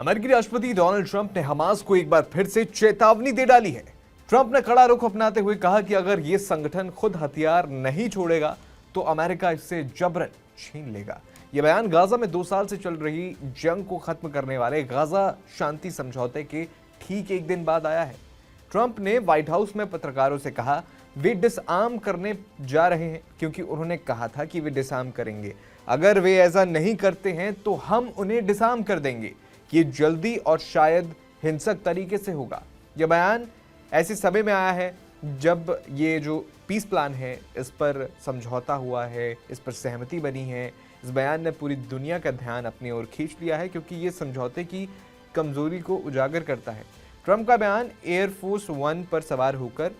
अमेरिकी राष्ट्रपति Donald Trump ने हमास को एक बार फिर से चेतावनी दे डाली है। ट्रंप ने कड़ा रुख अपनाते हुए कहा कि अगर यह संगठन खुद हथियार नहीं छोड़ेगा तो अमेरिका इससे जबरन छीन लेगा। यह बयान गाजा में 2 साल से चल रही जंग को खत्म करने वाले गाजा शांति समझौते के ठीक एक दिन बाद आया है। ट्रंप ने व्हाइट हाउस में पत्रकारों से कहा वे डिसआर्म करने जा रहे हैं, क्योंकि उन्होंने कहा था कि वे डिसआर्म करेंगे। अगर वे ऐसा नहीं करते हैं तो हम उन्हें डिसआर्म कर देंगे। ये जल्दी और शायद हिंसक तरीके से होगा। यह बयान ऐसे समय में आया है जब ये जो पीस प्लान है इस पर समझौता हुआ है, इस पर सहमति बनी है। इस बयान ने पूरी दुनिया का ध्यान अपनी ओर खींच लिया है, क्योंकि ये समझौते की कमजोरी को उजागर करता है। ट्रंप का बयान एयरफोर्स 1 पर सवार होकर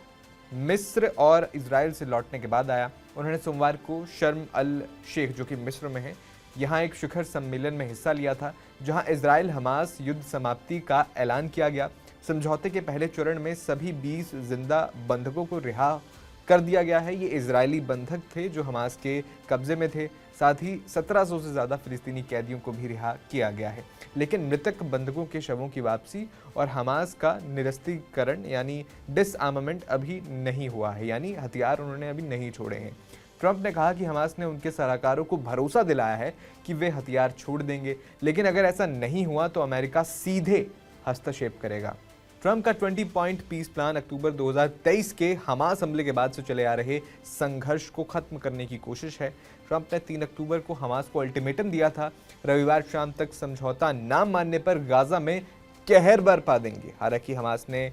मिस्र और इजराइल से लौटने के बाद आया। उन्होंने सोमवार को शर्म अल शेख, जो कि मिस्र में है, यहाँ एक शिखर सम्मेलन में हिस्सा लिया था, जहाँ इजराइल हमास युद्ध समाप्ति का ऐलान किया गया। समझौते के पहले चरण में सभी 20 जिंदा बंधकों को रिहा कर दिया गया है। ये इजरायली बंधक थे जो हमास के कब्जे में थे। साथ ही 1700 से ज़्यादा फिलिस्तीनी कैदियों को भी रिहा किया गया है। लेकिन मृतक बंधकों के शवों की वापसी और हमास का निरस्त्रीकरण यानी डिसआर्मामेंट अभी नहीं हुआ है, यानी हथियार उन्होंने अभी नहीं छोड़े हैं। ट्रंप ने कहा कि हमास ने उनके सलाहकारों को भरोसा दिलाया है कि वे हथियार छोड़ देंगे, लेकिन अगर ऐसा नहीं हुआ तो अमेरिका सीधे हस्तक्षेप करेगा। ट्रंप का 20 पॉइंट पीस प्लान अक्टूबर 2023 के हमास हमले के बाद से चले आ रहे संघर्ष को खत्म करने की कोशिश है। ट्रंप ने 3 अक्टूबर को हमास को अल्टीमेटम दिया था, रविवार शाम तक समझौता ना मानने पर गाजा में कहर बरपा देंगे। हालांकि हमास ने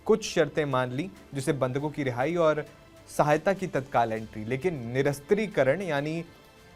कुछ शर्तें मान ली, जिसे बंधकों की रिहाई और सहायता की तत्काल एंट्री, लेकिन निरस्त्रीकरण यानी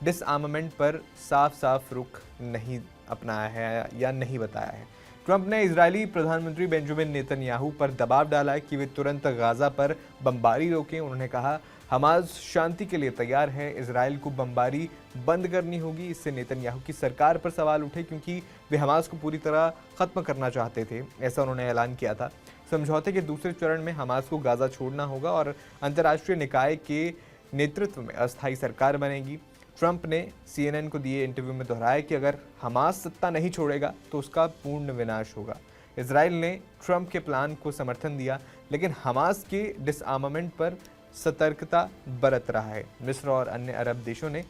डिसआर्मामेंट पर साफ साफ रुख नहीं अपनाया है या नहीं बताया है। ट्रंप ने इजरायली प्रधानमंत्री बेंजामिन नेतन्याहू पर दबाव डाला है कि वे तुरंत गाजा पर बमबारी रोकें। उन्होंने कहा हमास शांति के लिए तैयार है, इजरायल को बमबारी बंद करनी होगी। इससे नेतन्याहू की सरकार पर सवाल उठे, क्योंकि वे हमास को पूरी तरह खत्म करना चाहते थे, ऐसा उन्होंने ऐलान किया था। समझौते के दूसरे चरण में हमास को गाजा छोड़ना होगा और अंतर्राष्ट्रीय निकाय के नेतृत्व में अस्थायी सरकार बनेगी। ट्रंप ने CNN को दिए इंटरव्यू में दोहराया कि अगर हमास सत्ता नहीं छोड़ेगा तो उसका पूर्ण विनाश होगा। इजराइल ने ट्रंप के प्लान को समर्थन दिया, लेकिन हमास के डिसआर्मामेंट पर सतर्कता बरत रहा है। मिस्र और अन्य अरब देशों ने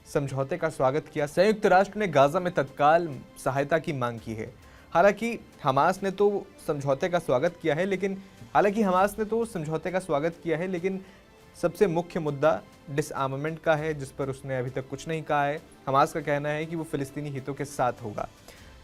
समझौते का स्वागत किया। संयुक्त राष्ट्र ने गाजा में तत्काल सहायता की मांग की है। हालांकि हमास ने तो समझौते का स्वागत किया है, लेकिन सबसे मुख्य मुद्दा डिसआर्मामेंट का है, जिस पर उसने अभी तक कुछ नहीं कहा है। हमास का कहना है कि वो फिलिस्तीनी हितों के साथ होगा।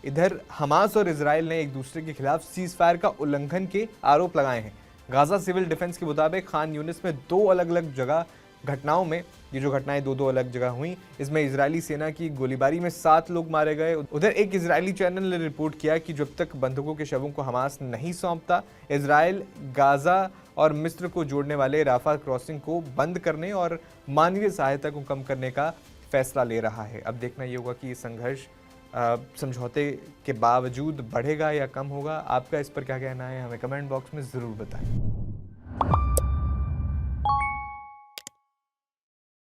इधर हमास और इजराइल ने एक दूसरे के खिलाफ सीज फायर का उल्लंघन के आरोप लगाए हैं। गाजा सिविल डिफेंस के मुताबिक खान यूनिस में 2 अलग अलग जगह घटनाओं में, ये जो घटनाएं 2 अलग जगह हुई, इसमें इजरायली सेना की गोलीबारी में 7 लोग मारे गए। उधर एक इजरायली चैनल ने रिपोर्ट किया कि जब तक बंधकों के शवों को हमास नहीं सौंपता, इजराइल गाजा और मिस्र को जोड़ने वाले राफा क्रॉसिंग को बंद करने और मानवीय सहायता को कम करने का फैसला ले रहा है। अब देखना ये होगा कि ये संघर्ष समझौते के बावजूद बढ़ेगा या कम होगा। आपका इस पर क्या कहना है, हमें कमेंट बॉक्स में ज़रूर बताएं।